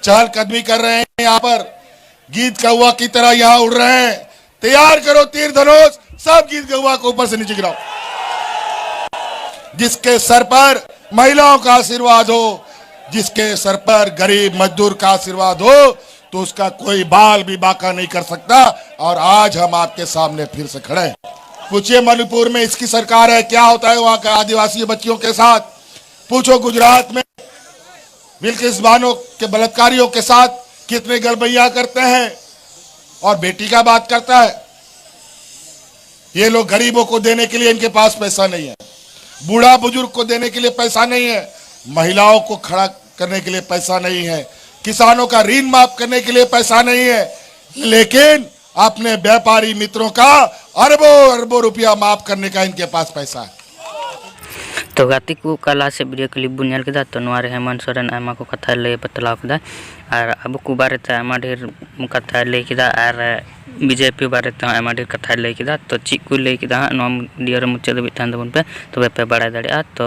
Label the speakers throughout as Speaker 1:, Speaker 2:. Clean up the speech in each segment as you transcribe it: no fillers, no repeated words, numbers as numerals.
Speaker 1: चहलकदमी कर रहे हैं, यहाँ पर गीत कौवा की तरह यहाँ उड़ रहे हैं। तैयार करो तीर धनुष, सब गीत कौवा को ऊपर से नीचे गिराओ। जिसके सर पर महिलाओं का आशीर्वाद हो, जिसके सर पर गरीब मजदूर का आशीर्वाद हो, तो उसका कोई बाल भी बांका नहीं कर सकता। और आज हम आपके सामने फिर से खड़े हैं। पूछिए मणिपुर में इसकी सरकार है, क्या होता है वहां का आदिवासी बच्चियों के साथ। पूछो गुजरात में बिल्किस बानो के बलात्कारियों के साथ कितने गलबैया करते हैं। और बेटी का बात करता है। ये लोग गरीबों को देने के लिए इनके पास पैसा नहीं है, बूढ़ा बुजुर्ग को देने के लिए पैसा नहीं है, महिलाओं को खड़ा करने के लिए पैसा नहीं है, किसानों का ऋण माफ करने के लिए पैसा नहीं है, लेकिन अपने व्यापारी मित्रों का अरबों अरबों रुपया माफ करने का इनके पास पैसा है।
Speaker 2: तो गाती को कला से वीडियो क्लिप बन नेल केदा तो नोआ रे हेमंत सोरेन आयमा को कथा लय बतलाव केदा और अब को बारे ते आयमा ढेर कथा लय केदा और बीजेपी बारे ते आयमा ढेर कथा लय केदा। तो ची को लय केदा नोआ वीडियो रे मुचाद बि थान दबन पे तबे पे बड़ाय दाड़िया। तो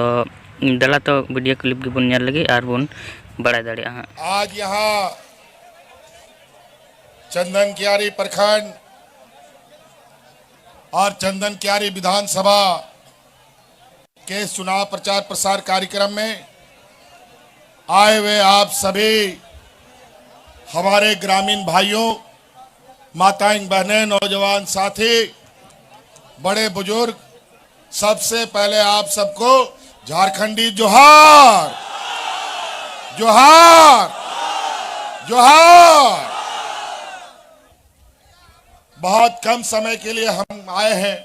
Speaker 2: दला तो वीडियो क्लिप के बन नेल लगी और बन बड़ाय दाड़िया।
Speaker 1: आज यहाँ चंदन कियारी प्रखंड और चंदन कियारी विधानसभा के चुनाव प्रचार प्रसार कार्यक्रम में आए हुए आप सभी हमारे ग्रामीण भाइयों, माताएं, बहनें, नौजवान साथी, बड़े बुजुर्ग, सबसे पहले आप सबको झारखंडी जोहार, जोहार, जोहार। बहुत कम समय के लिए हम आए हैं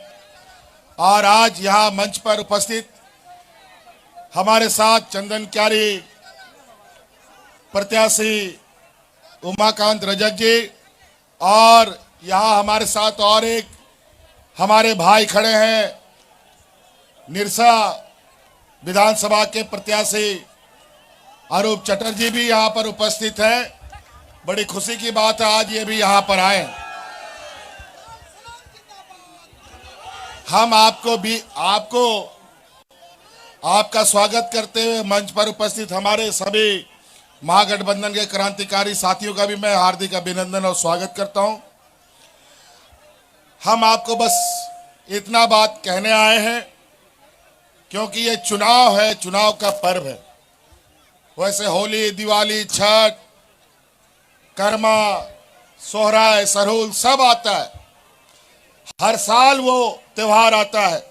Speaker 1: और आज यहाँ मंच पर उपस्थित हमारे साथ चंदन कियारी प्रत्याशी उमाकांत रजक जी और यहाँ हमारे साथ और एक हमारे भाई खड़े हैं, निरसा विधानसभा के प्रत्याशी अरूप चटर्जी भी यहाँ पर उपस्थित हैं। बड़ी खुशी की बात है आज ये भी यहाँ पर आए। हम आपका स्वागत करते हुए मंच पर उपस्थित हमारे सभी महागठबंधन के क्रांतिकारी साथियों का भी मैं हार्दिक अभिनंदन और स्वागत करता हूं। हम आपको बस इतना बात कहने आए हैं क्योंकि ये चुनाव है, चुनाव का पर्व है। वैसे होली, दिवाली, छठ, कर्मा, सोहराय, सरहुल सब आता है, हर साल वो त्योहार आता है,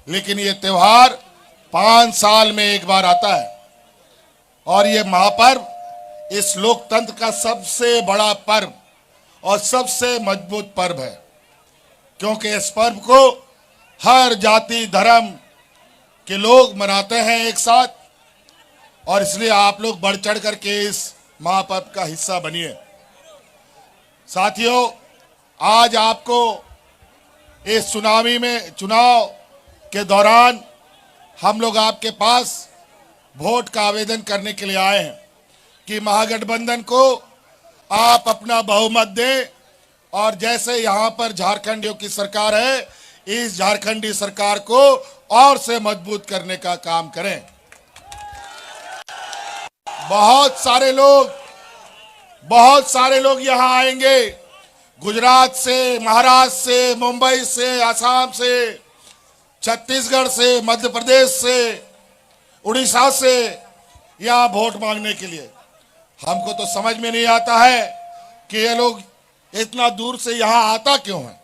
Speaker 1: लेकिन ये त्योहार 5 साल में एक बार आता है। और ये महापर्व इस लोकतंत्र का सबसे बड़ा पर्व और सबसे मजबूत पर्व है, क्योंकि इस पर्व को हर जाति धर्म के लोग मनाते हैं एक साथ, और इसलिए आप लोग बढ़ चढ़ करके इस महापर्व का हिस्सा बनिए। साथियों, आज आपको इस चुनाव के दौरान हम लोग आपके पास वोट का आवेदन करने के लिए आए हैं कि महागठबंधन को आप अपना बहुमत दें और जैसे यहाँ पर झारखंडियों की सरकार है, इस झारखंडी सरकार को और से मजबूत करने का काम करें। बहुत सारे लोग यहाँ आएंगे, गुजरात से, महाराष्ट्र से, मुंबई से, असम से, छत्तीसगढ़ से, मध्य प्रदेश से, उड़ीसा से यहाँ वोट मांगने के लिए। हमको तो समझ में नहीं आता है कि ये लोग इतना दूर से यहाँ आता क्यों है।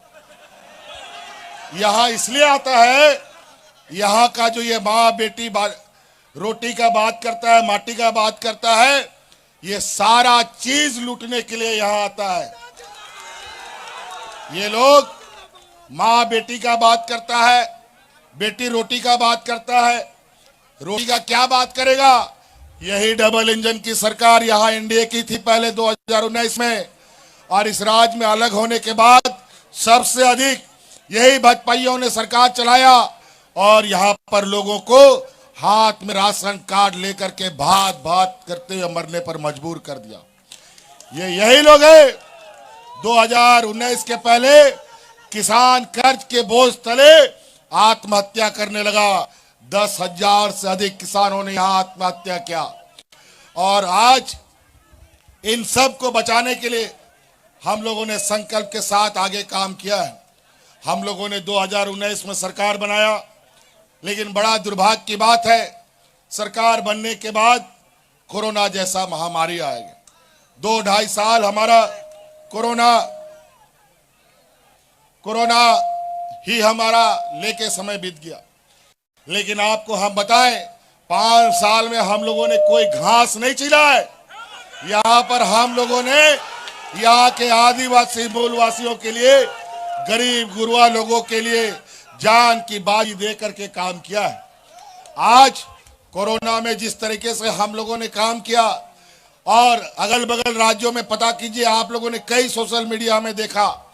Speaker 1: यहाँ इसलिए आता है, यहाँ का जो ये माँ बेटी रोटी का बात करता है, माटी का बात करता है, ये सारा चीज लूटने के लिए यहाँ आता है। ये लोग माँ बेटी का बात करता है, बेटी रोटी का बात करता है, रोटी का क्या बात करेगा। यही डबल इंजन की सरकार यहाँ एनडीए की थी पहले 2019 में, और इस राज्य में अलग होने के बाद सबसे अधिक यही भाजपाइयों ने सरकार चलाया और यहाँ पर लोगों को हाथ में राशन कार्ड लेकर के भात भात करते हुए मरने पर मजबूर कर दिया। यही लोग हैं 2019 के पहले किसान कर्ज के बोझ तले आत्महत्या करने लगा। 10,000 से अधिक किसानों ने यहाँ आत्महत्या किया। और आज इन सब को बचाने के लिए हम लोगों ने संकल्प के साथ आगे काम किया है। हम लोगों ने 2019 में सरकार बनाया, लेकिन बड़ा दुर्भाग्य की बात है, सरकार बनने के बाद कोरोना जैसा महामारी आएगी। 2-2.5 साल हमारा कोरोना ही हमारा लेके समय बीत गया। लेकिन आपको हम बताएं, 5 साल में हम लोगों ने कोई घास नहीं छिला है। यहाँ पर हम लोगों ने यहाँ के आदिवासी मूलवासियों के लिए, गरीब गुरुआ लोगों के लिए जान की बाजी दे करके काम किया है। आज कोरोना में जिस तरीके से हम लोगों ने काम किया, और अगल बगल राज्यों में पता कीजिए, आप लोगों ने कई सोशल मीडिया में देखा,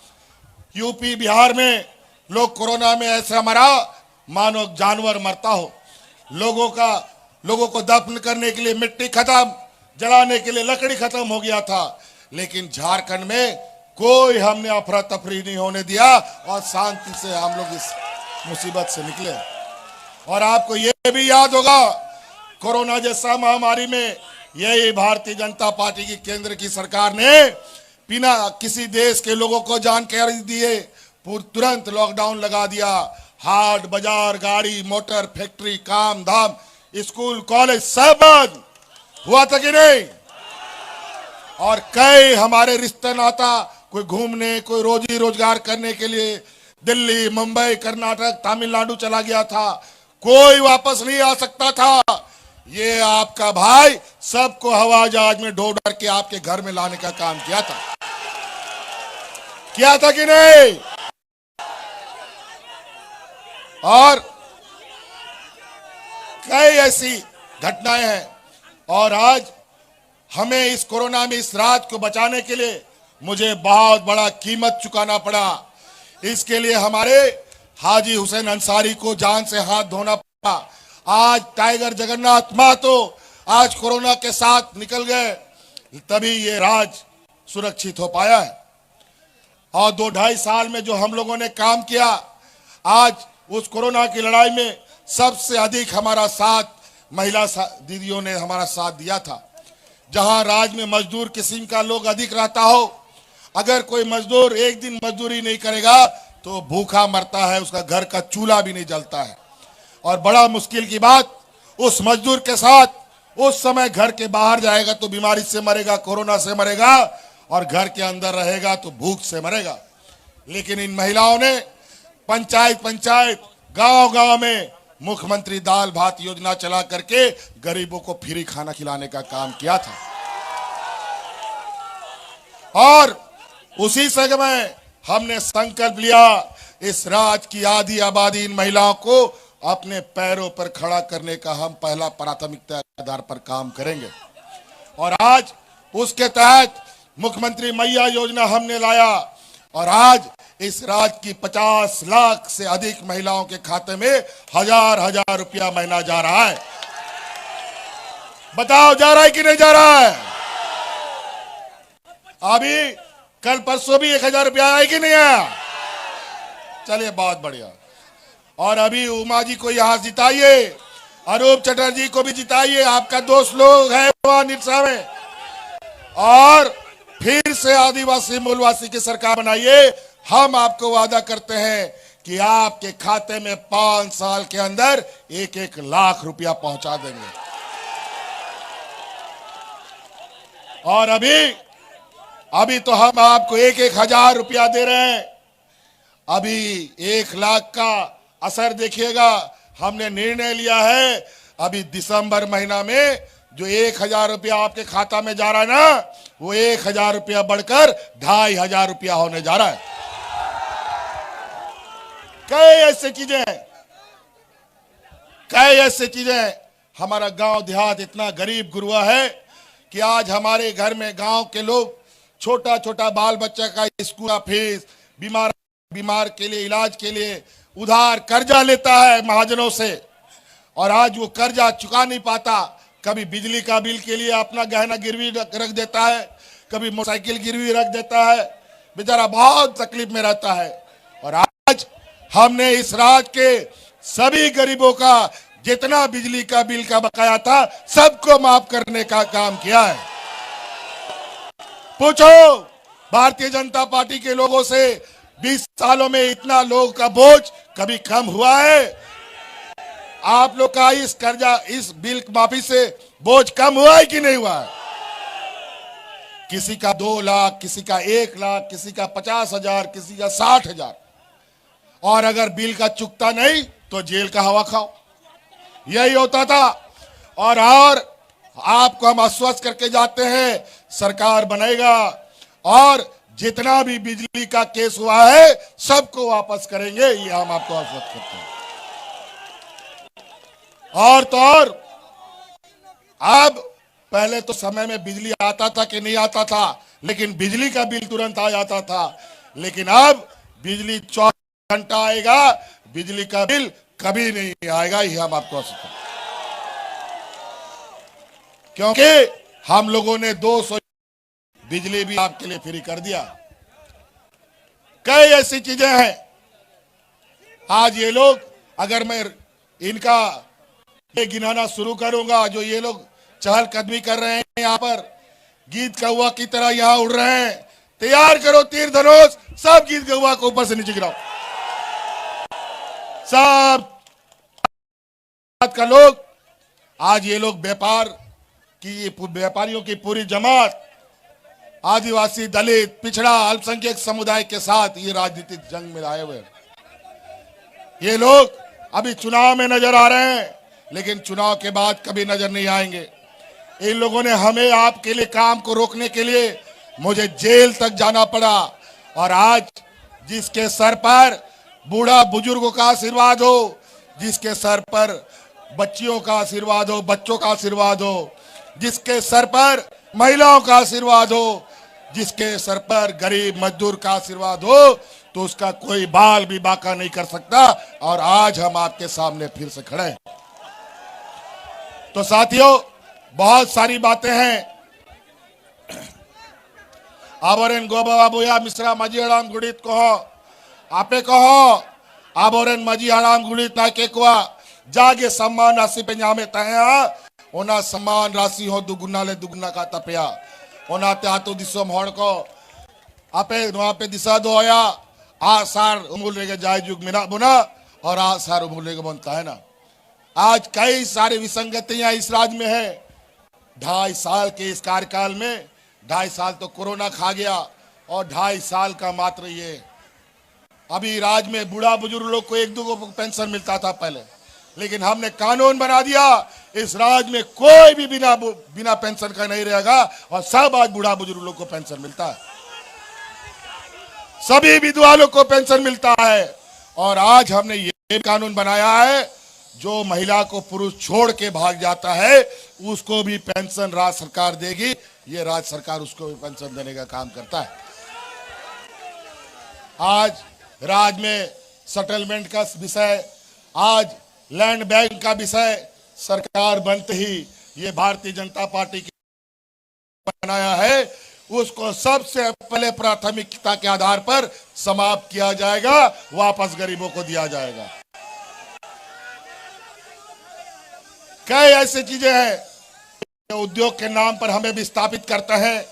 Speaker 1: यूपी बिहार में लोग कोरोना में ऐसा मरा मानो जानवर मरता हो। लोगों को दफन करने के लिए मिट्टी खत्म, जलाने के लिए लकड़ी खत्म हो गया था। लेकिन झारखंड में कोई हमने अफरा तफरी नहीं होने दिया और शांति से हम लोग इस मुसीबत से निकले। और आपको ये भी याद होगा, कोरोना जैसा महामारी में यही भारतीय जनता पार्टी की केंद्र की सरकार ने बिना किसी देश के लोगों को जानकारी दिए तुरंत लॉकडाउन लगा दिया। हाट बाजार, गाड़ी मोटर, फैक्ट्री, काम धाम, स्कूल कॉलेज सब बंद हुआ था कि नहीं? और कई हमारे रिश्ते नाता, कोई घूमने, कोई रोजी रोजगार करने के लिए दिल्ली, मुंबई, कर्नाटक, तमिलनाडु चला गया था, कोई वापस नहीं आ सकता था। ये आपका भाई सबको हवाई जहाज में ढो ढार के आपके घर में लाने का काम किया था कि नहीं? और कई ऐसी घटनाएं हैं। और आज हमें इस कोरोना में इस राज को बचाने के लिए मुझे बहुत बड़ा कीमत चुकाना पड़ा। इसके लिए हमारे हाजी हुसैन अंसारी को जान से हाथ धोना पड़ा। आज टाइगर जगन्नाथ महतो आज कोरोना के साथ निकल गए, तभी ये राज सुरक्षित हो पाया है। और 2-2.5 साल में जो हम लोगों ने काम किया, आज उस कोरोना की लड़ाई में सबसे अधिक हमारा साथ महिला दीदियों ने हमारा साथ दिया था। जहां राज्य में मजदूर किस्म का लोग अधिक रहता हो, अगर कोई मजदूर एक दिन मजदूरी नहीं करेगा तो भूखा मरता है, उसका घर का चूल्हा भी नहीं जलता है। और बड़ा मुश्किल की बात, उस मजदूर के साथ उस समय घर के बाहर जाएगा तो बीमारी से मरेगा, कोरोना से मरेगा, और घर के अंदर रहेगा तो भूख से मरेगा। लेकिन इन महिलाओं ने पंचायत गांव में मुख्यमंत्री दाल भात योजना चला करके गरीबों को फ्री खाना खिलाने का काम किया था। और उसी समय हमने संकल्प लिया, इस राज्य की आधी आबादी इन महिलाओं को अपने पैरों पर खड़ा करने का हम पहला प्राथमिकता के आधार पर काम करेंगे। और आज उसके तहत मुख्यमंत्री मैया योजना हमने लाया, और आज इस राज्य की 50 लाख से अधिक महिलाओं के खाते में 1000 रुपया महीना जा रहा है। बताओ, जा रहा है कि नहीं जा रहा है? अभी कल परसों भी 1000 रुपया आया कि नहीं आया? चलिए, बहुत बढ़िया। और अभी उमा जी को यहां जिताइए, अनूप चटर्जी को भी जिताइए, आपका दोस्त लोग है वहां निरसा में, और फिर से आदिवासी मूलवासी की सरकार बनाइए। हम आपको वादा करते हैं कि आपके खाते में 5 साल के अंदर 1-1 लाख रुपया पहुंचा देंगे। और अभी तो हम आपको 1-1 हजार रुपया दे रहे हैं। अभी 1 लाख का असर देखिएगा। हमने निर्णय लिया है, अभी दिसंबर महीना में जो 1000 रुपया आपके खाता में जा रहा है ना, वो 1000 रुपया बढ़कर 2500 रुपया होने जा रहा है। कई ऐसे चीजें हमारा गांव देहात इतना गरीब गुरुआ है कि आज हमारे घर में गांव के लोग छोटा बाल बच्चा का स्कूल फीस, बीमार के लिए इलाज के लिए उधार कर्जा लेता है महाजनों से, और आज वो कर्जा चुका नहीं पाता। कभी बिजली का बिल के लिए अपना गहना गिरवी रख देता है, कभी मोटरसाइकिल गिरवी रख देता है, बेचारा बहुत तकलीफ में रहता है। और आज हमने इस राज्य के सभी गरीबों का जितना बिजली का बिल का बकाया था सबको माफ करने का काम किया है। पूछो भारतीय जनता पार्टी के लोगों से, 20 सालों में इतना लोगों का बोझ कभी कम हुआ है? आप लोग का इस कर्जा, इस बिल माफी से बोझ कम हुआ है कि नहीं हुआ है? किसी का 2 लाख, किसी का 1 लाख, किसी का 50,000, किसी का 60,000। और अगर बिल का चुकता नहीं तो जेल का हवा खाओ, यही होता था। और आपको हम आश्वस्त करके जाते हैं, सरकार बनेगा और जितना भी बिजली का केस हुआ है सबको वापस करेंगे, ये हम आपको आश्वस्त करते हैं। और तो और, अब पहले तो समय में बिजली आता था कि नहीं आता था, लेकिन बिजली का बिल तुरंत आ जाता था। लेकिन अब बिजली 24 घंटा आएगा, बिजली का बिल कभी नहीं आएगा, ये हम आपको आश्वस्त करते हैं। क्योंकि हम लोगों ने 200 बिजली भी आपके लिए फ्री कर दिया। कई ऐसी चीजें हैं। आज ये लोग, अगर मैं इनका ये गिनाना शुरू करूंगा, जो ये लोग चहलकदमी कर रहे हैं यहाँ पर, गीत कौवा की तरह यहाँ उड़ रहे हैं, तैयार करो तीर धनुष, सब गीत कौवा को ऊपर से नीचे गिराओ। सब का लोग, आज ये लोग व्यापारियों की पूरी जमात, आदिवासी, दलित, पिछड़ा, अल्पसंख्यक समुदाय के साथ ये राजनीतिक जंग में आए हुए। ये लोग अभी चुनाव में नजर आ रहे हैं, लेकिन चुनाव के बाद कभी नजर नहीं आएंगे। इन लोगों ने हमें, आपके लिए काम को रोकने के लिए मुझे जेल तक जाना पड़ा। और आज जिसके सर पर बूढ़ा बुजुर्गों का आशीर्वाद हो, जिसके सर पर बच्चियों का आशीर्वाद हो, बच्चों का आशीर्वाद हो, जिसके सर पर महिलाओं का आशीर्वाद हो, जिसके सर पर गरीब मजदूर का आशीर्वाद हो, तो उसका कोई बाल भी बाका नहीं कर सकता। और आज हम आपके सामने फिर से खड़े हैं। तो साथियों, बहुत सारी बातें हैं। आबोरेन गोबाबुया मिश्रा मजी हड़ाम गुड़ित कहो, आपे कहो आबोरेन मजी हड़ाम गुड़ित ना के कुआ जागे सम्मान राशि पे ᱧᱟᱢᱮ ᱛᱟᱦᱮᱸᱟ, ओना सम्मान राशि हो दुगुना ले दुगुना का तपया। ओना ते आतो दिसोम हड़ को आपे नोआ पे दिशा दो होया, आसार उमुल रेगे जाय जुग मिना बुना और आसार उमुल रेगे बनता है ना। आज कई सारी विसंगतियां इस राज्य में है। 2.5 साल के इस कार्यकाल में 2.5 साल तो कोरोना खा गया, और 2.5 साल का मात्र ये अभी राज्य में बूढ़ा बुजुर्ग लोग को 1-2 को पेंशन मिलता था पहले, लेकिन हमने कानून बना दिया, इस राज्य में कोई भी बिना पेंशन का नहीं रहेगा, और सब आज बूढ़ा बुजुर्ग लोग को पेंशन मिलता है, सभी विधवा लोग को पेंशन मिलता है। और आज हमने ये कानून बनाया है, जो महिला को पुरुष छोड़ के भाग जाता है उसको भी पेंशन राज्य सरकार देगी। ये राज्य सरकार उसको भी पेंशन देने का काम करता है। आज राज्य में सेटलमेंट का विषय, आज लैंड बैंक का विषय सरकार बनते ही ये भारतीय जनता पार्टी की बनाया है, उसको सबसे पहले प्राथमिकता के आधार पर समाप्त किया जाएगा, वापस गरीबों को दिया जाएगा। कई ऐसी चीजें हैं, उद्योग के नाम पर हमें विस्थापित करते हैं,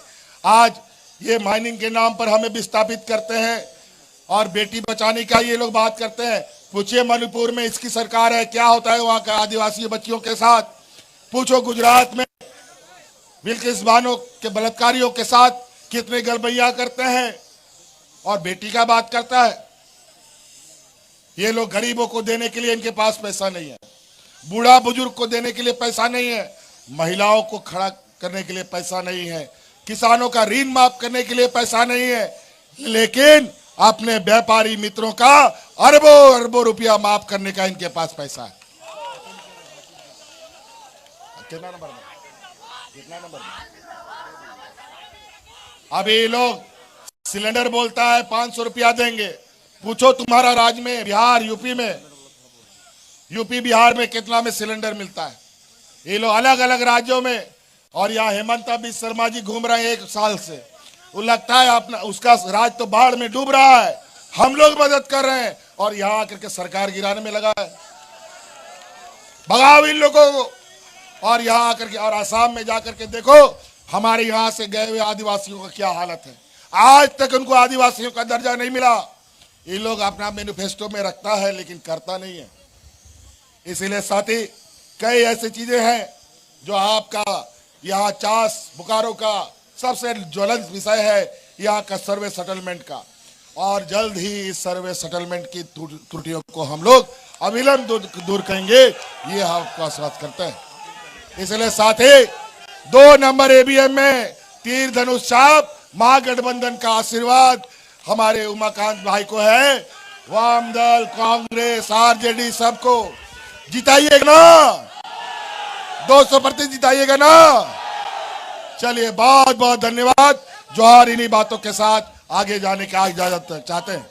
Speaker 1: आज ये माइनिंग के नाम पर हमें विस्थापित करते हैं, और बेटी बचाने का ये लोग बात करते हैं। पूछिए मणिपुर में इसकी सरकार है, क्या होता है वहां का आदिवासी बच्चियों के साथ। पूछो गुजरात में बिल्किस बानो के बलात्कारियों के साथ कितने गलबैया करते हैं, और बेटी का बात करता है। ये लोग गरीबों को देने के लिए इनके पास पैसा नहीं है, बूढ़ा बुजुर्ग को देने के लिए पैसा नहीं है, महिलाओं को खड़ा करने के लिए पैसा नहीं है, किसानों का ऋण माफ करने के लिए पैसा नहीं है, लेकिन अपने व्यापारी मित्रों का अरबों अरबों रुपया माफ करने का इनके पास पैसा है। कितना नंबर में? अभी लोग सिलेंडर बोलता है 500 रुपया देंगे। पूछो तुम्हारा राज्य में, बिहार, यूपी बिहार में कितना में सिलेंडर मिलता है? ये लोग अलग अलग राज्यों में, और यहाँ हेमंत बिस्वा शर्मा जी घूम रहे हैं 1 साल से। वो लगता है अपना, उसका राज तो बाढ़ में डूब रहा है, हम लोग मदद कर रहे हैं, और यहाँ आकर के सरकार गिराने में लगा है। भगाओ इन लोगों को। और यहाँ आकर के, और आसाम में जाकर के देखो, हमारे यहाँ से गए हुए आदिवासियों का क्या हालत है। आज तक उनको आदिवासियों का दर्जा नहीं मिला। ये लोग अपना मैनिफेस्टो में रखता है लेकिन करता नहीं है। इसीलिए साथी कई ऐसी चीजें हैं जो आपका यहाँ चास बोकारो का सबसे ज्वलंत विषय है, यहाँ का सर्वे सेटलमेंट का। और जल्द ही इस सर्वे सेटलमेंट की त्रुटियों को हम लोग अविलंब दूर करेंगे, ये हम आपको आश्वस्त करते हैं। इसलिए साथी 2 नंबर एबीएम में तीर धनुष छाप महागठबंधन का आशीर्वाद हमारे उमाकांत भाई को है। वाम दल, कांग्रेस, आरजेडी सबको जिताइएगा ना, 200% जिताइएगा ना। चलिए बहुत बहुत धन्यवाद। जोहार। इन्हीं बातों के साथ आगे जाने की इजाजत चाहते हैं।